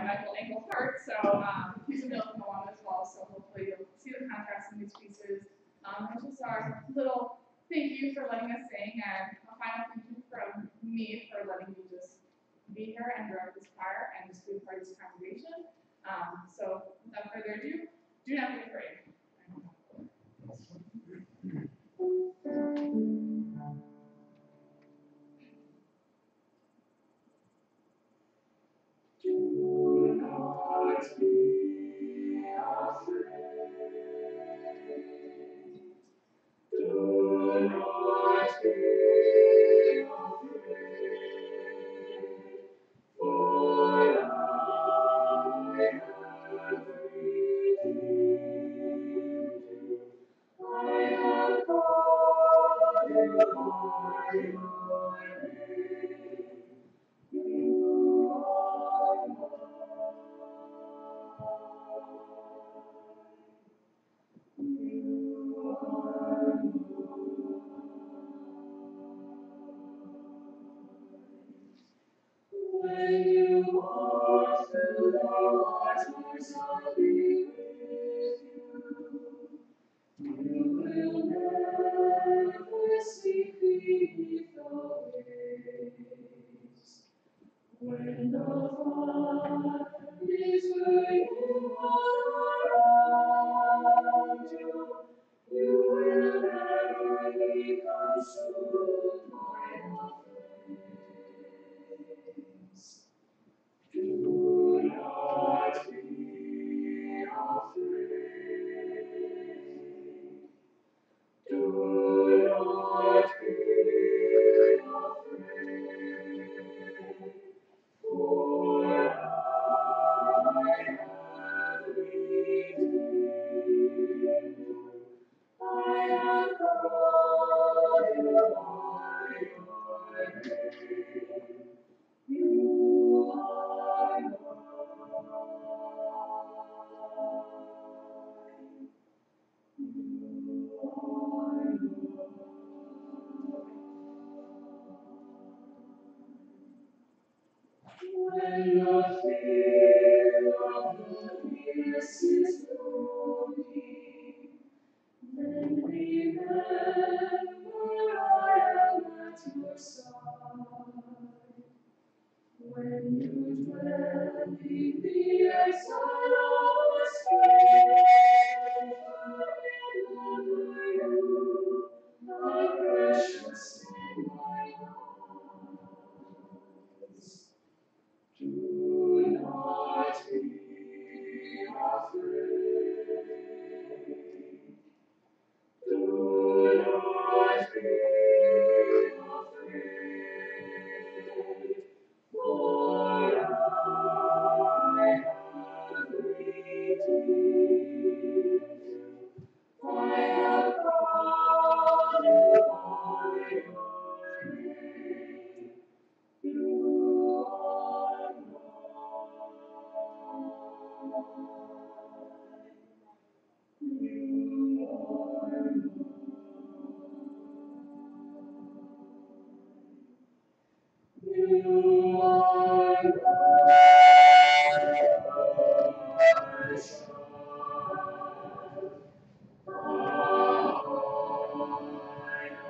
Michael ankle heart, so he's a real poem as well, so hopefully you'll see the contrast in these pieces. This is our little thank you for letting us sing, and a final thank you from me for letting me just be here and direct this choir and just be part of this congregation. So without further ado, do not be afraid. Do not be afraid. Do not be afraid. For I have redeemed you. I have called you by your name. You are mine. You are mine. When you walk through the waters, I'll be with you. You will never sink beneath the waves. When the flood is raging all around you, you will never be consumed by the flames. Do not be afraid. Do not be afraid. For I have redeemed you. I have called you by your name. You are mine. You are When the fear of the fierce is looming, then remember I am at your side. When you dwell in the exile of strength, remember you, my precious and my eyes. Do not be afraid. Do not be afraid. For I have redeemed you. I have called you by your name. You are mine. You are You are my child. I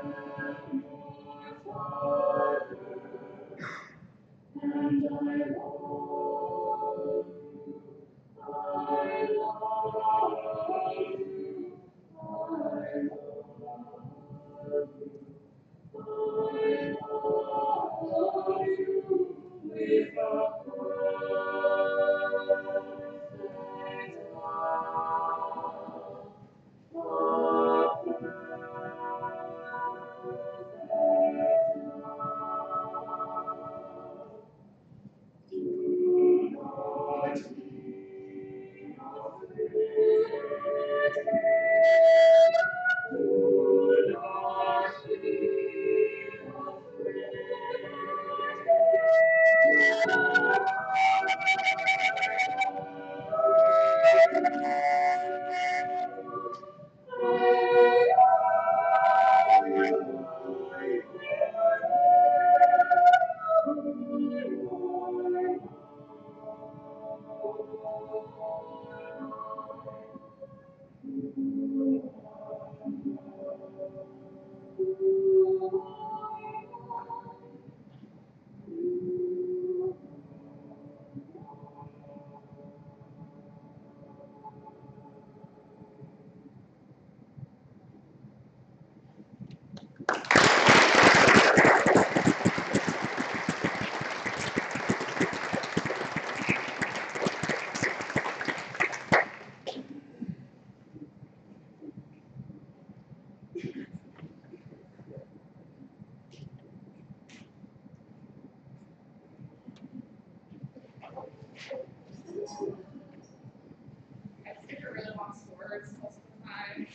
am your father, and I love you. I love you. I love you. I love you with a perfect love. Do I skip a really long words most of the time.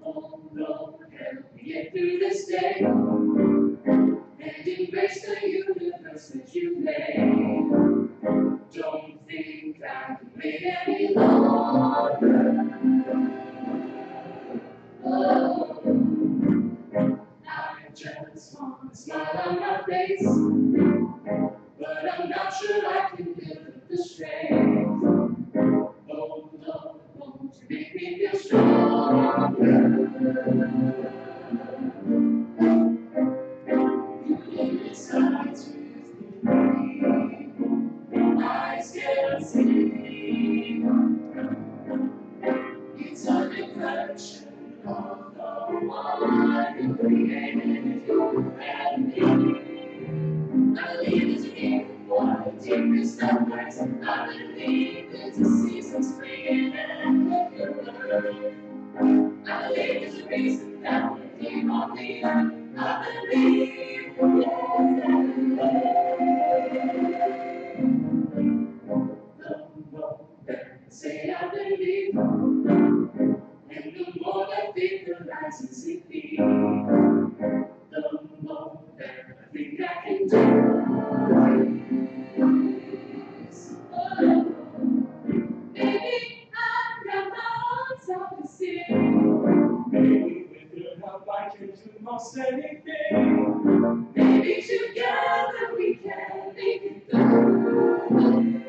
Oh Lord, help me get through this day and embrace the universe that you made. Don't think I can wait any longer. Oh, I just want to smile on my face, but I'm not sure I can build up the strength. Oh Lord, won't you make me feel stronger? You need sight with me, eyes can't see. It's a reflection of the one who created you and me. I believe it's a gift for the deepest of hearts. I believe it's a season spring and the I believe there's a reason that we're here on the earth. I believe, the more say I believe, and the more that faith arises in me, the more I think I can do this. Oh, maybe I'm not my own self-esteem. Maybe with your help I can do most anything. Maybe together we can make it through.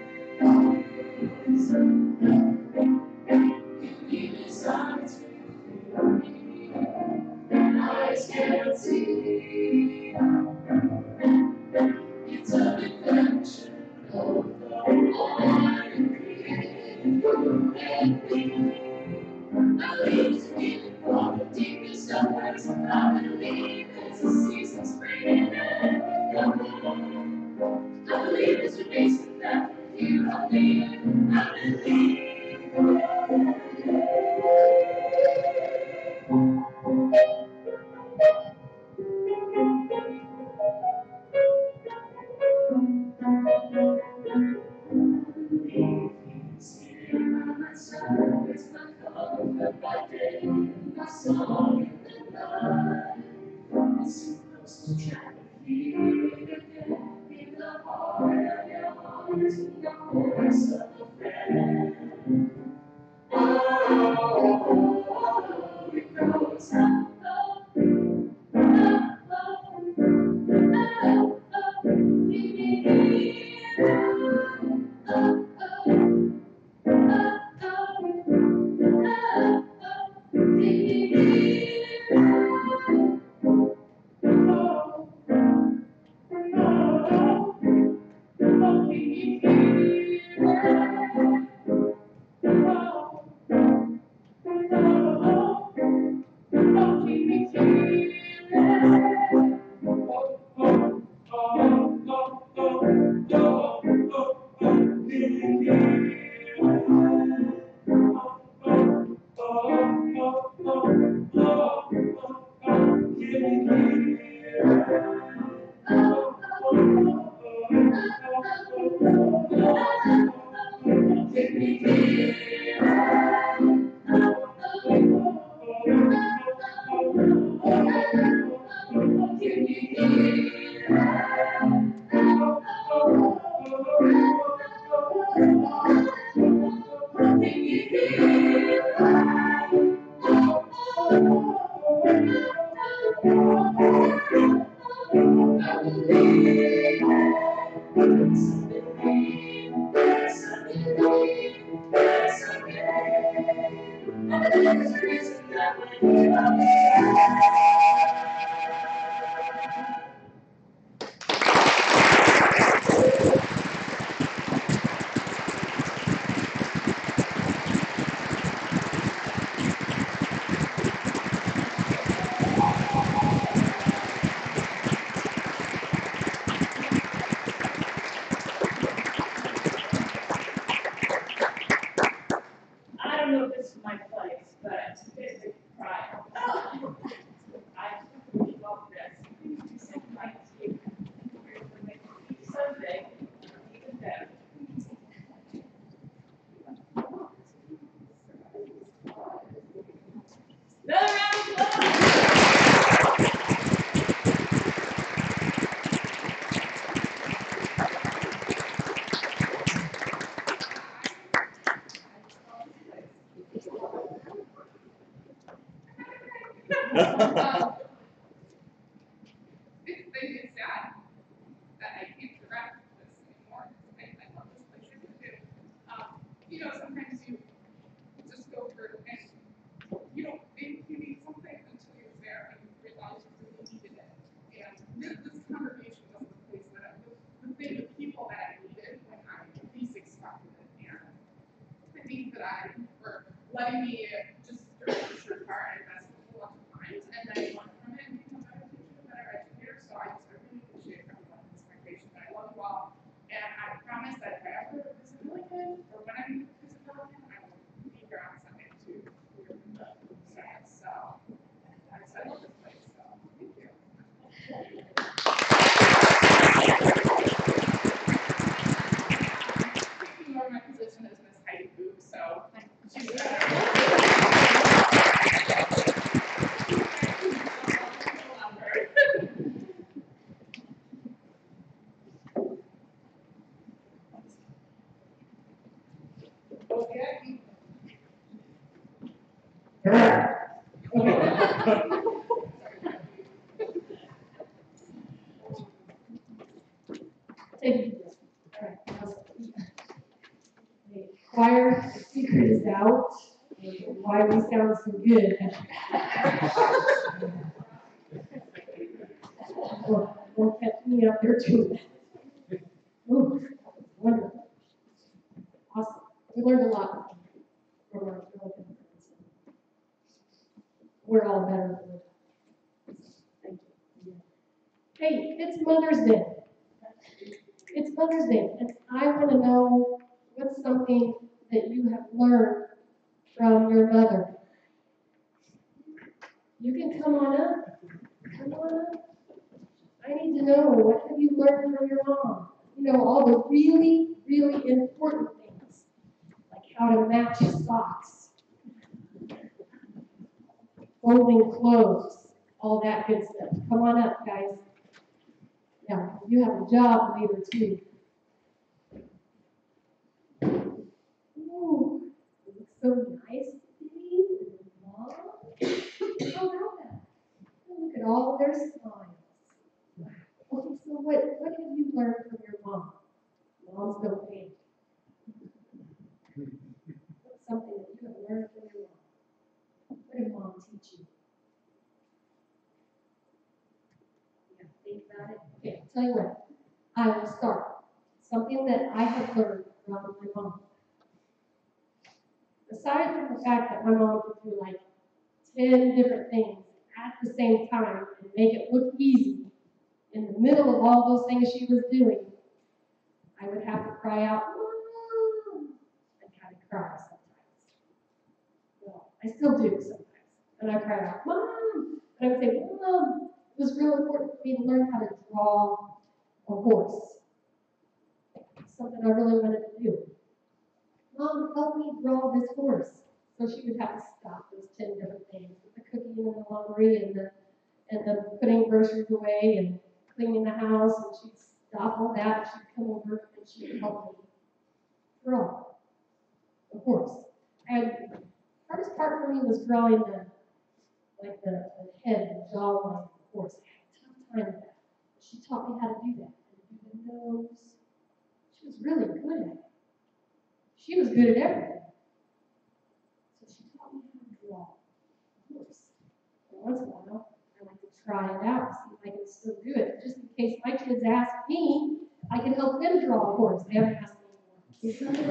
You give me signs with me, eyes can't see. It's a reflection of the one who created you and me. I believe it's feeling from the deepest of hearts. I believe it's a season spring and I believe it's a reason that we're here on the earth. I believe. He's here by my side. It's my comfort by day, my song in the night. It's too close to try to hear it again. In the heart of your heart, in the voice of a friend. Oh, it goes up, oh, oh, oh, I don't know if this is my place, but it's a cry. I really love this. Sunday, even better. Another round of applause. It's sad that I can't direct this anymore. I love this place. I really do. Sometimes you just go through and you don't think you need something until you're there and you realize you really needed it. And this congregation was the place that the thing, the people that I needed when I least expected it. And I think that for letting me just during the short part, I invest a whole lot of times and then learn from it and become a better teacher, a better educator. So I really appreciate everyone in this congregation. I love you all. And I promise that if I ever visit Milliken or when I visit Milliken, I will be here on Sunday to hear the sermons. So I love this place. So thank you. Taking over my position as Miss Heidi Boop, so she's okay. The choir secret is out. Why we sound so good. Won't catch me out there too. Ooh, wonderful. Awesome. We learned a lot from our Philippine friends. We're all better than it. Thank you. Hey, it's Mother's Day. It's Mother's Day, and I want to know what's something that you have learned from your mother. You can come on up. Come on up. I need to know, what have you learned from your mom? All the really, really important things, like how to match socks, folding clothes, all that good stuff. Come on up, guys. Yeah, you have a job later, too. Ooh, it looks so nice, Dee. Mom, how about that? Look at all their smiles. Okay, so what have you learned from your mom? Moms don't pay. What's something that you have learned from your mom? What did mom teach you? Yeah, think about it. Okay, I'll tell you what. I will start. Something that I have learned from my mom. Aside from the fact that my mom could do like 10 different things at the same time and make it look easy, in the middle of all those things she was doing, I would have to cry out, Mom! I'd kind of cry sometimes. Well, I still do sometimes. And I cry out, Mom! And I would say, Mom, it was real important for me to learn how to draw a horse. Something I really wanted to do. Mom, help me draw this horse. So she would have to stop those 10 different things, the cooking and the laundry and the putting groceries away and cleaning the house, and she'd stop all that. She'd come over and she'd help me draw the horse. And the hardest part for me was drawing the head, the jawline of the horse. I had a tough time with that. She taught me how to do that. And do the nose. She was really good at it. She was good at everything. So she taught me how to draw a horse. once in a while, I like to try it out, see if I can still do it. Just in case my kids ask me, I can help them draw a horse. They haven't asked me anymore.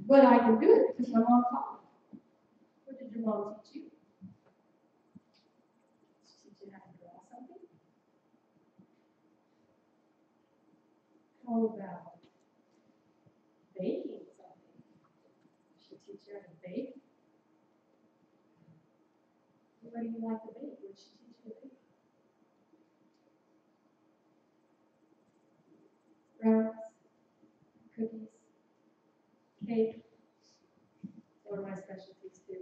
But I can do it because my mom taught me. What did your mom teach you? Did she teach you how to draw something? How about baking something? Did she teach you how to bake? What do you like to bake? What did she teach you to bake? Brownies, cookies, cake. One of my specialties too.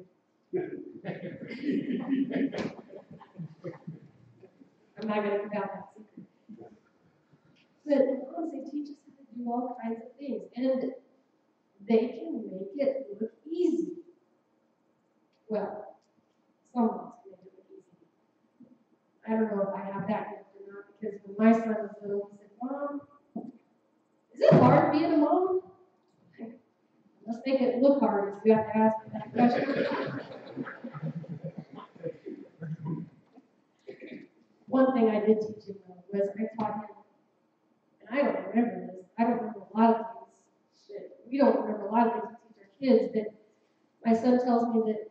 I'm not going to give out that secret. But moms, they teach us how to do all kinds of things, and they can make it look easy. Well, some moms can make it look easy. I don't know if I have that gift or not, because when my son was little, he said, "Mom, is it hard being a mom?" Let's make it look hard if you have to ask me that question. One thing I did teach him though was I taught him, and I don't remember this, I don't remember a lot of things, we don't remember a lot of things we teach our kids, but my son tells me that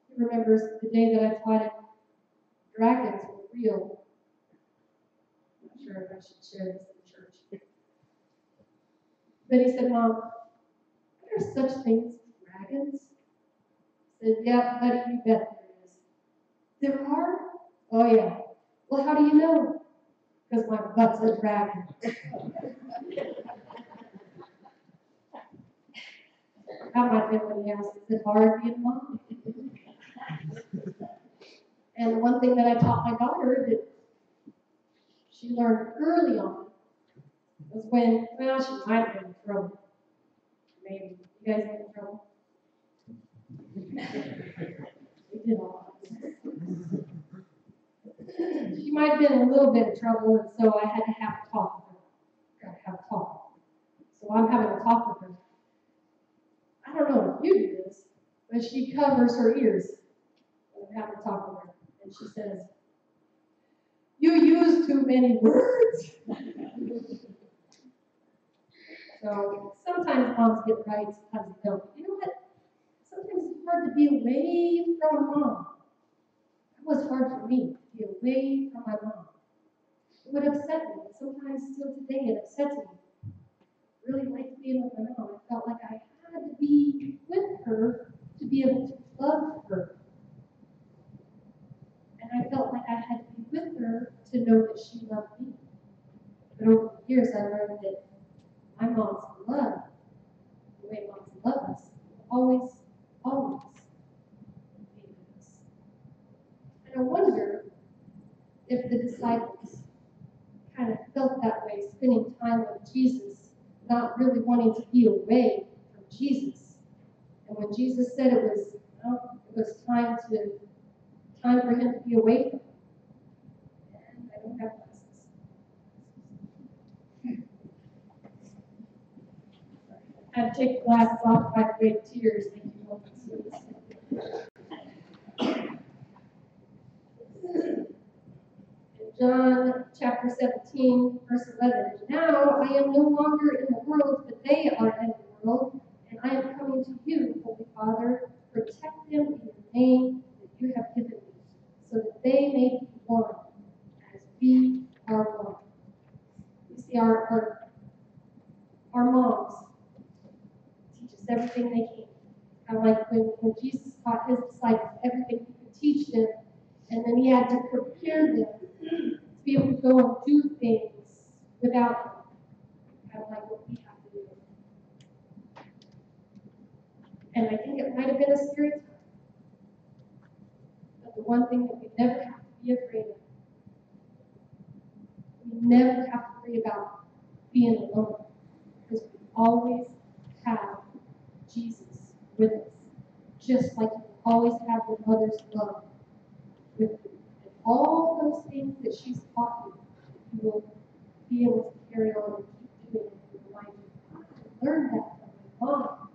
he remembers the day that I taught him dragons were real. I'm not sure if I should share this in church. But he said, "Mom, are there such things as dragons?" I said, "Yeah, buddy, you bet there is." "They're hard?" "Oh, yeah." "Well, how do you know?" "Because my butt's a dragon." That might have been when he asked, "Is it hard being a mom?" And one thing that I taught my daughter that she learned early on was when, well, she might have been in trouble. Maybe. You guys get in trouble? We did all of this. She might have been in a little bit of trouble, and so I had to have a talk with her. Got to have a talk. So I'm having a talk with her. I don't know if you do this, but she covers her ears when I'm having a talk with her. And she says, "You use too many words." So sometimes moms get right, sometimes they don't. You know what? Sometimes it's hard to be away from a mom. It was hard for me to be away from my mom. It would upset me. And sometimes still today it upsets me. I really liked being with my mom. I felt like I had to be with her to be able to love her. And I felt like I had to be with her to know that she loved me. But over the years I learned that my mom's love, the way moms love us, always be with us. And I wonder if the disciples kind of felt that way, spending time with Jesus, not really wanting to be away from Jesus. And when Jesus said it was time for him to be away from him. And I don't have glasses. I had to take the glasses off by the way of tears. Thank you, Lord. John chapter 17, verse 11. "Now I am no longer in the world, but they are in the world, and I am coming to you, Holy Father. Protect them in the name that you have given me, so that they may be one, as we are one." You see, our moms teach us everything they can. Kind of like when Jesus taught his disciples everything he could teach them, and then he had to prepare them to be able to go and do things without them. Kind of like what we have to do. And I think it might have been a scary time. But the one thing that we never have to be afraid of, we never have to worry about being alone. Because we always have Jesus with us. Just like you always have your mother's love with you. And all those things that she's taught you, you will be able to carry on and keep doing it in your life. I learned that from my mom.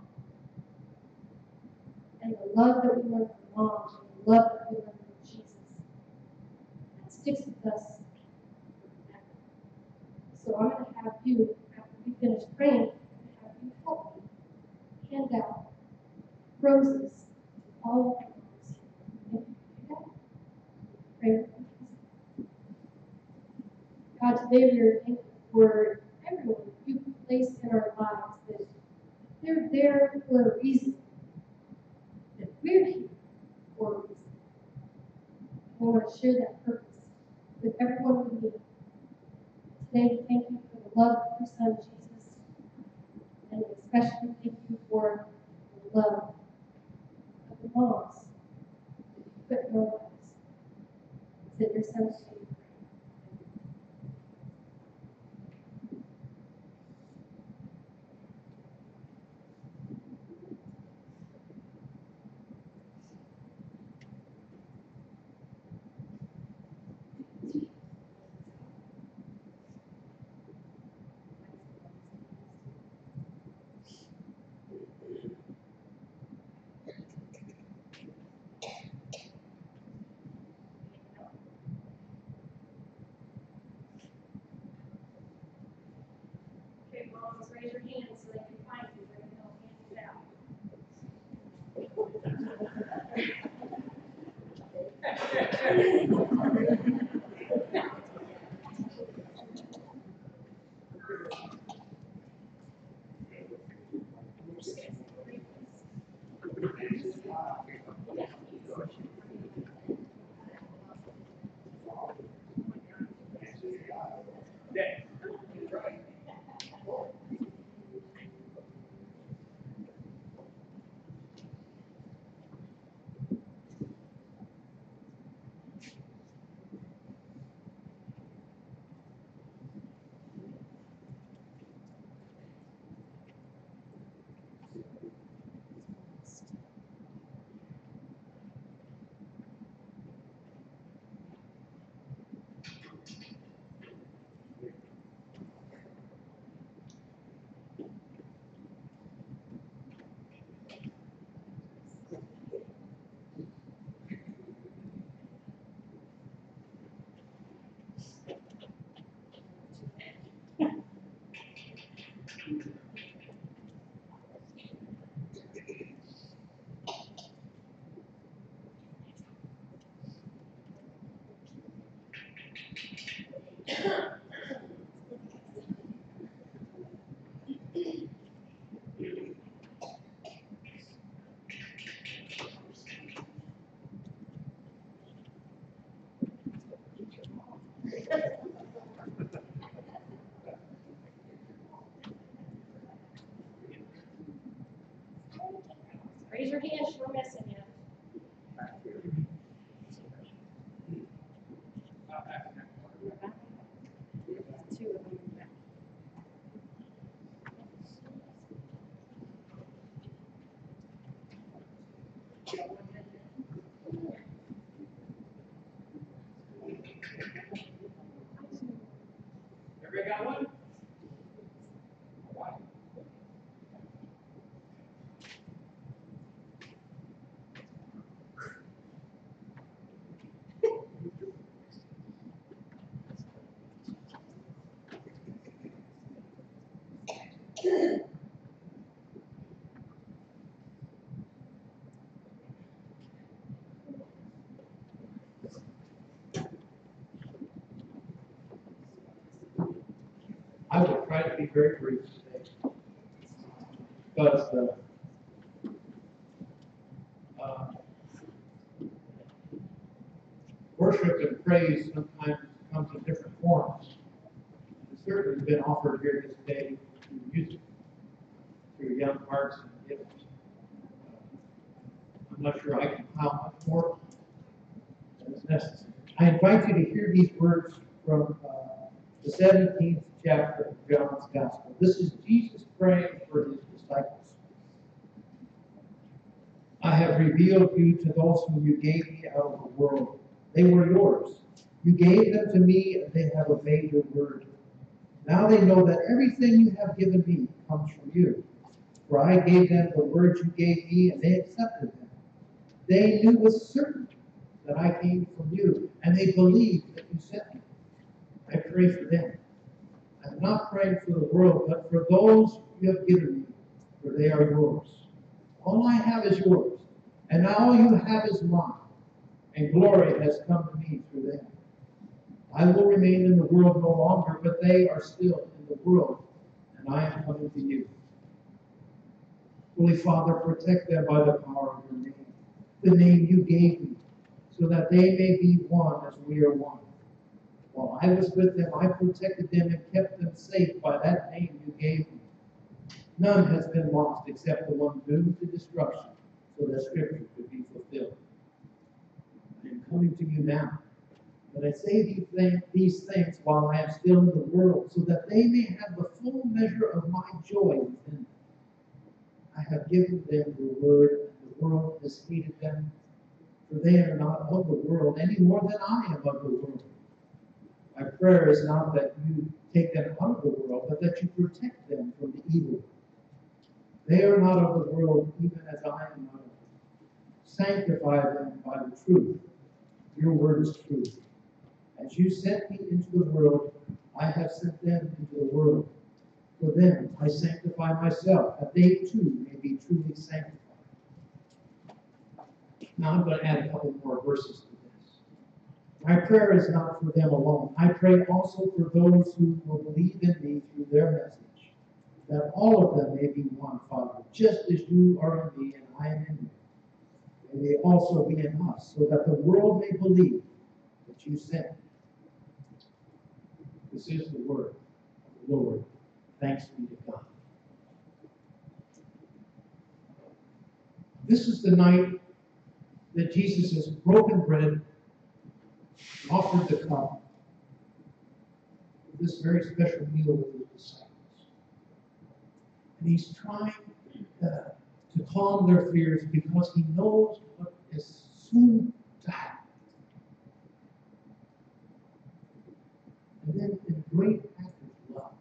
And the love that we learn from mom, and the love that handed out roses to all of us. If you do that, pray for us. God, today we are thankful for everyone you placed in our lives, that they're there for a reason, that we're here for a reason. We want to share that purpose with everyone we meet. Today we thank you for the love of your Son, Jesus, and especially thank you for the love of the moms that you put in our lives. It's in your Son's name. Okay, moms, raise your hands so they can find you. They're gonna help hand it out. Raise your hands, we're missing you. Two of them. Everybody got one? I will try to be very brief today. Because worship and praise sometimes comes in different forms. It's certainly been offered here this day through music, through young hearts and gifts. I'm not sure I can pile much more than is necessary. I invite you to hear these words from the 17th chapter of John's Gospel. This is Jesus praying for his disciples. I have revealed you to those whom you gave me out of the world. They were yours. You gave them to me, and they have obeyed your word. Now they know that everything you have given me comes from you. For I gave them the words you gave me, and they accepted them. They knew with certainty that I came from you, and they believed that you sent me. I pray for them. I'm not praying for the world, but for those you have given me, for they are yours. All I have is yours, and now all you have is mine, and glory has come to me through them. I will remain in the world no longer, but they are still in the world, and I am coming to you. Holy Father, protect them by the power of your name, the name you gave me, so that they may be one as we are one. While I was with them, I protected them and kept them safe by that name you gave me. None has been lost except the one doomed to destruction, so that Scripture could be fulfilled. I am coming to you now, but I say these things while I am still in the world, so that they may have the full measure of my joy within them. I have given them your word, and the world has hated them, for they are not of the world any more than I am of the world. My prayer is not that you take them out of the world, but that you protect them from the evil. They are not of the world, even as I am not of it. Sanctify them by the truth. Your word is truth. As you sent me into the world, I have sent them into the world. For them I sanctify myself, that they too may be truly sanctified. Now I'm going to add a couple more verses to this. My prayer is not for them alone. I pray also for those who will believe in me through their message, that all of them may be one, Father, just as you are in me and I am in you. May they also be in us, so that the world may believe that you sent me. This is the word of the Lord. Thanks be to God. This is the night that Jesus has broken bread, offered the cup, this very special meal with his disciples. And he's trying to calm their fears because he knows what is soon to happen. And then in a great act of love,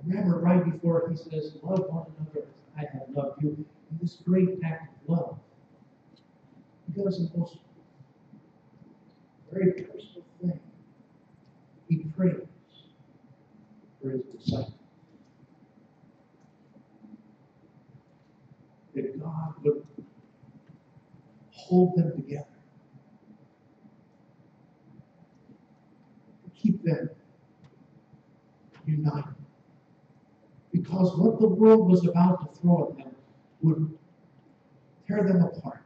remember right before he says, love one another as I have loved you, in this great act of love, he does the most very personal thing. He prays for his disciples. That God would hold them together. Keep them united. Because what the world was about to throw at them would tear them apart.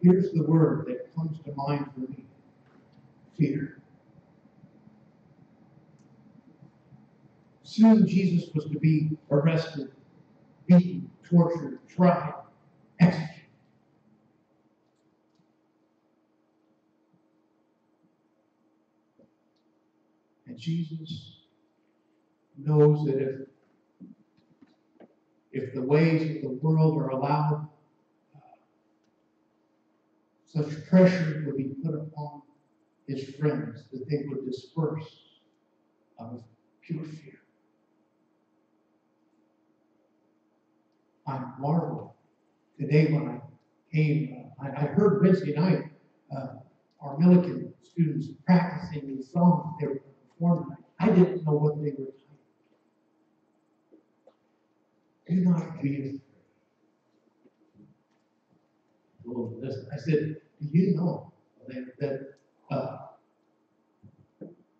Here's the word that comes to mind for me. Fear. Soon Jesus was to be arrested, beaten, tortured, tried, executed. And Jesus knows that if the ways of the world are allowed, such pressure would be put upon his friends that they would disperse out of pure fear. I marveled today when I came. I heard Wednesday night our Millikan students practicing these songs they were performing. I didn't know what they were saying. Do not be afraid. Oh, listen. I said, do you know that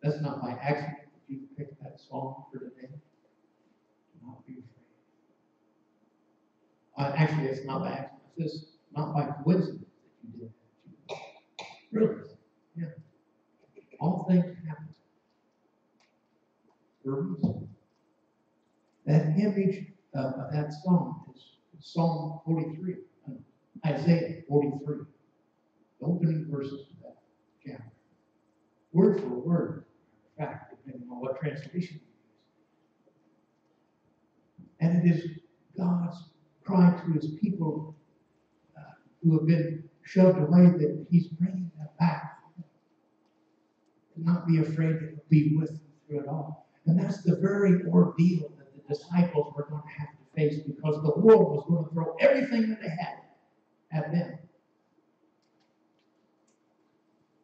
that's not by accident that you picked that song for today? Do not be afraid. Actually, it's not by accident. It's just not by coincidence that you did that. Really? Yeah. All things happen for a reason. That image of that song is Psalm 43, Isaiah 43, the opening verses of that chapter. Word for word, in fact, depending on what translation you use. And it is God's cry to his people who have been shoved away that he's bringing them back. To not be afraid to be with them through it all. And that's the very ordeal that the disciples were going to have to face because the world was going to throw everything that they had at them.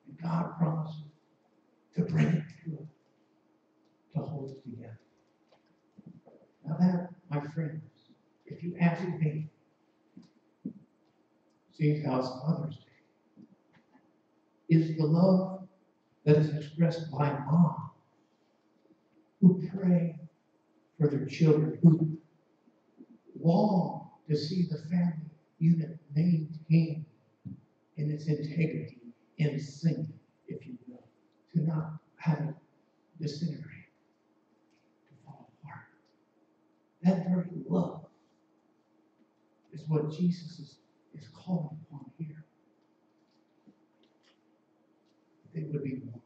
And God promised to bring it to us, to hold it together. Now that, my friends, If you ask me, seeing how it's Mother's Day, is the love that is expressed by mom who pray for their children, who long to see the family unit maintained in its integrity, in sync, if you will, to not have it disintegrate, to fall apart. That very love is what Jesus is calling upon here. They would be one.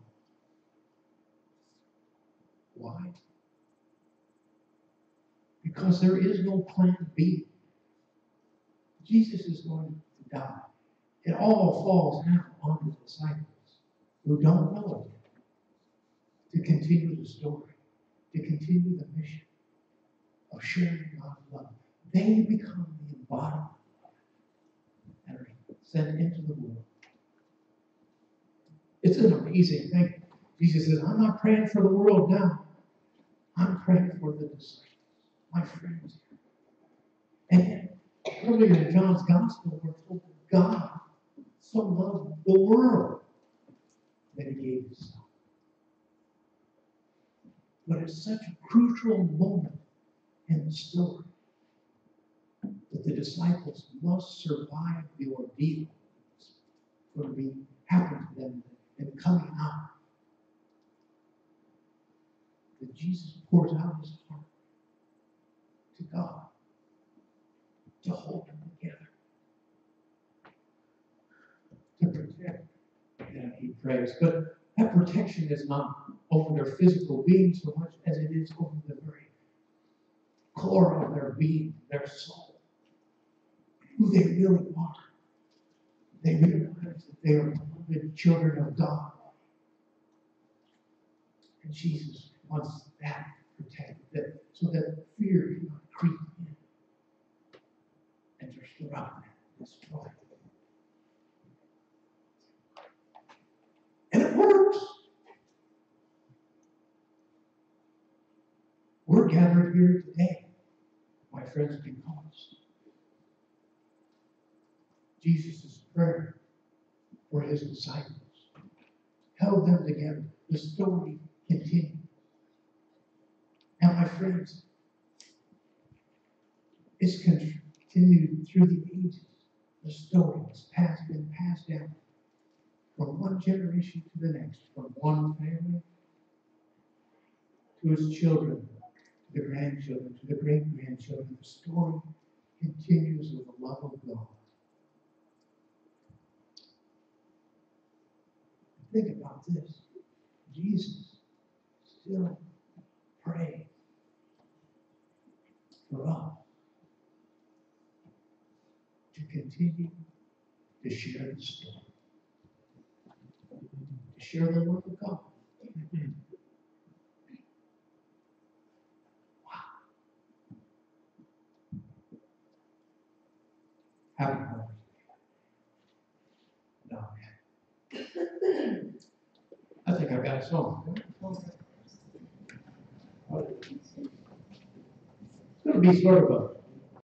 Why? Because there is no plan B. Jesus is going to die. It all falls now on the disciples who don't know it, to continue the story, to continue the mission of sharing God's love. They become the embodiment and are sent into the world. It's an amazing thing. Jesus says, I'm not praying for the world now. I'm praying for the disciples, my friends. And yet, earlier in John's Gospel, we're told that God so loved the world that he gave his son. But it's such a crucial moment in the story that the disciples must survive the ordeal that's going to happen to them in coming out. That Jesus pours out his heart to God to hold them together, to protect them, he prays. But that protection is not over their physical being so much as it is over the very core of their being, their soul, who they really are. They realize that they are beloved children of God. And Jesus wants that protected, so that fear cannot creep in and disrupt and destroy. And it works. We're gathered here today, my friends, because Jesus' prayer for his disciples held them together. The story continues. And my friends, it's continued through the ages. The story has been passed down from one generation to the next, from one family to its children, to the grandchildren, to the great-grandchildren. The story continues with the love of God. Think about this. Jesus still prays for us to continue to share the story, to share the love of God. Wow. Happy Mother's Day. No, I think I've got a song. It's going to be sort of a